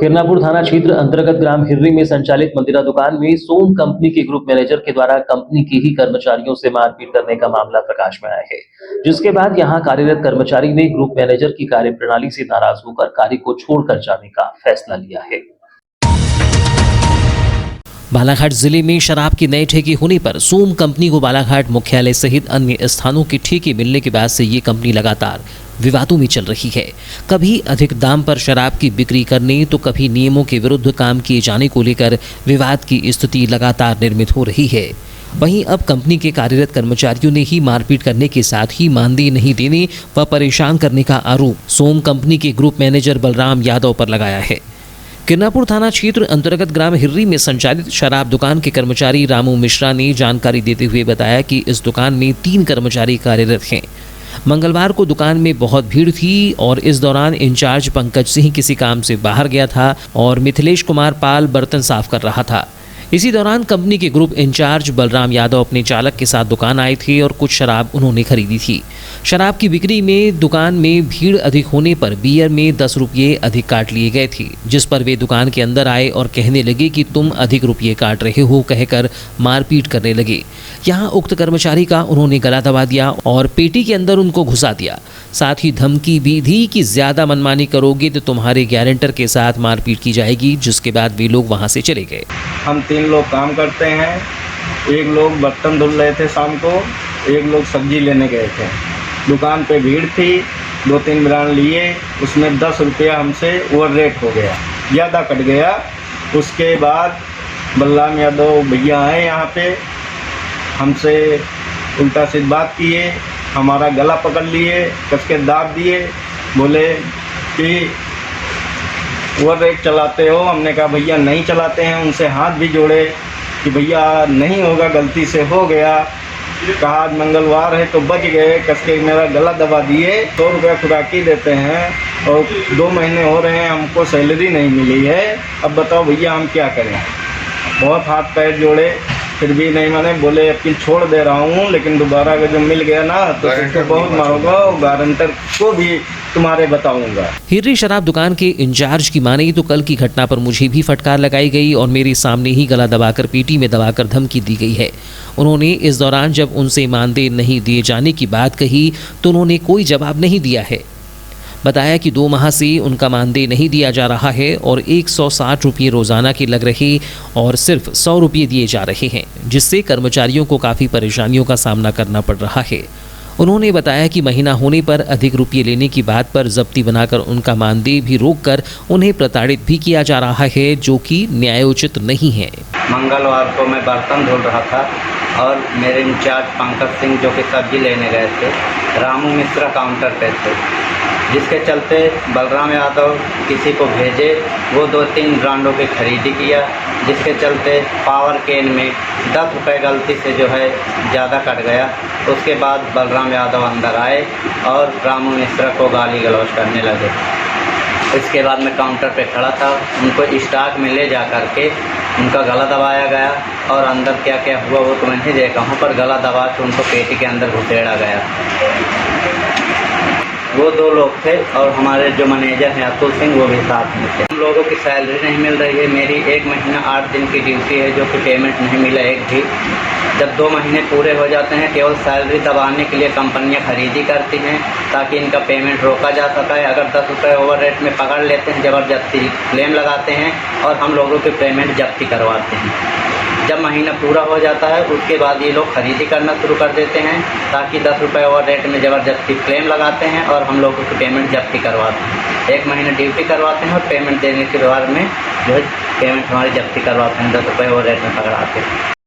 किरनापुर थाना क्षेत्र अंतर्गत ग्राम हिर्री में संचालित मंदिरा दुकान में सोम कंपनी के ग्रुप मैनेजर के द्वारा कंपनी के ही कर्मचारियों से मारपीट करने का मामला प्रकाश में आया है, जिसके बाद यहां कार्यरत कर्मचारी ने ग्रुप मैनेजर की कार्यप्रणाली से नाराज होकर कार्य को छोड़कर जाने का फैसला लिया है। बालाघाट जिले में शराब के नए ठेके होने पर सोम कंपनी को बालाघाट मुख्यालय सहित अन्य स्थानों के ठेके मिलने के बाद से ये कंपनी लगातार विवादों में चल रही है। कभी अधिक दाम पर शराब की बिक्री करने तो कभी नियमों के विरुद्ध काम किए जाने को लेकर विवाद की स्थिति लगातार निर्मित हो रही है। वहीं अब कंपनी के कार्यरत कर्मचारियों ने ही मारपीट करने के साथ ही मानदेय नहीं देने व परेशान करने का आरोप सोम कंपनी के ग्रुप मैनेजर बलराम यादव पर लगाया है। किरनापुर थाना क्षेत्र अंतर्गत ग्राम हिर्री में संचालित शराब दुकान के कर्मचारी रामू मिश्रा ने जानकारी देते हुए बताया कि इस दुकान में 3 कर्मचारी कार्यरत हैं। मंगलवार को दुकान में बहुत भीड़ थी और इस दौरान इंचार्ज पंकज सिंह किसी काम से बाहर गया था और मिथिलेश कुमार पाल बर्तन साफ कर रहा था। इसी दौरान कंपनी के ग्रुप इंचार्ज बलराम यादव अपने चालक के साथ दुकान आए थे और कुछ शराब उन्होंने खरीदी थी। शराब की बिक्री में दुकान में भीड़ अधिक होने पर बियर में 10 रुपये अधिक काट लिए गए थे, जिस पर वे दुकान के अंदर आए और कहने लगे कि तुम अधिक रुपये काट रहे हो कहकर मारपीट करने लगे। यहाँ उक्त कर्मचारी का उन्होंने गला दबा दिया और पेटी के अंदर उनको घुसा दिया। साथ ही धमकी भी दी कि ज्यादा मनमानी करोगे तो तुम्हारे गारंटर के साथ मारपीट की जाएगी, जिसके बाद वे लोग वहाँ से चले गए। हम 3 लोग काम करते हैं, एक लोग बर्तन धुल रहे थे शाम को, एक लोग सब्जी लेने गए थे। दुकान पे भीड़ थी, 2-3 ब्रांड लिए, उसमें 10 रुपया हमसे ओवर रेट हो गया, ज़्यादा कट गया। उसके बाद बलराम यादव भैया आए यहाँ पे, हमसे उल्टा सीधी बात किए, हमारा गला पकड़ लिए, कस के दाब दिए, बोले कि ओवर रेट चलाते हो। हमने कहा भैया नहीं चलाते हैं, उनसे हाथ भी जोड़े कि भैया नहीं होगा, गलती से हो गया। कहा आज मंगलवार है तो बच गए, कस के मेरा गला दबा दिए। 100 रुपया खुराकी देते हैं और 2 महीने हो रहे हैं, हमको सैलरी नहीं मिली है। अब बताओ भैया हम क्या करें। बहुत हाथ पैर जोड़े, फिर भी नहीं माने, बोले अपील छोड़ दे रहा हूँ, लेकिन दोबारा अगर जो मिल गया ना तो उसको बहुत मारूंगा और गारंटर को भी तुम्हारे बताऊंगा। हिर्री शराब दुकान के इंचार्ज की माने तो कल की घटना पर मुझे भी फटकार लगाई गई और मेरे सामने ही गला दबाकर पेटी में दबाकर धमकी दी गई है। उन्होंने इस दौरान जब उनसे मानदेय नहीं दिए जाने की बात कही तो उन्होंने कोई जवाब नहीं दिया है। बताया कि 2 माह से उनका मानदेय नहीं दिया जा रहा है और 160 रुपये रोजाना के लग रहे और सिर्फ 100 रुपये दिए जा रहे हैं, जिससे कर्मचारियों को काफ़ी परेशानियों का सामना करना पड़ रहा है। उन्होंने बताया कि महीना होने पर अधिक रुपये लेने की बात पर जब्ती बनाकर उनका मानदेय भी रोककर उन्हें प्रताड़ित भी किया जा रहा है, जो कि न्यायोचित नहीं है। मंगलवार को मैं बर्तन धुल रहा था और मेरे इंचार्ज पंकज सिंह जो कि सब्जी लेने गए थे, रामू मिश्रा काउंटर पे थे, जिसके चलते बलराम यादव किसी को भेजे, वो 2-3 ब्रांडों की खरीदी किया, जिसके चलते पावर कैन में 10 रुपये गलती से जो है ज़्यादा कट गया। उसके बाद बलराम यादव अंदर आए और रामू मिश्रा को गाली गलौज करने लगे। इसके बाद मैं काउंटर पे खड़ा था, उनको स्टॉक में ले जा कर के उनका गला दबाया गया और अंदर क्या क्या हुआ वो तो मैं नहीं देखा हूँ, पर गला दबा के उनको पेटी के अंदर घुसेड़ा गया। वो 2 लोग थे और हमारे जो मैनेजर हैं अतुल सिंह, वो भी साथ में थे। हम लोगों की सैलरी नहीं मिल रही है। मेरी 1 महीना 8 दिन की ड्यूटी है, जो कि पेमेंट नहीं मिला एक भी। जब 2 महीने पूरे हो जाते हैं, केवल सैलरी दबाने के लिए कंपनियां खरीदी करती हैं ताकि इनका पेमेंट रोका जा सके। अगर 10 रुपये ओवर रेट में पकड़ लेते हैं, ज़बरदस्ती क्लेम लगाते हैं और हम लोगों की पेमेंट जब्ती करवाते हैं। जब महीना पूरा हो जाता है उसके बाद ये लोग खरीदी करना शुरू कर देते हैं ताकि 10 रुपये ओवर रेट में ज़बरदस्ती क्लेम लगाते हैं और हम लोगों की पेमेंट जब्ती करवाते हैं। 1 महीना ड्यूटी करवाते हैं और पेमेंट देने के बाद में जो है पेमेंट हमारी जब्ती करवाते हैं, 10 रुपये ओवर रेट में पकड़ाते हैं।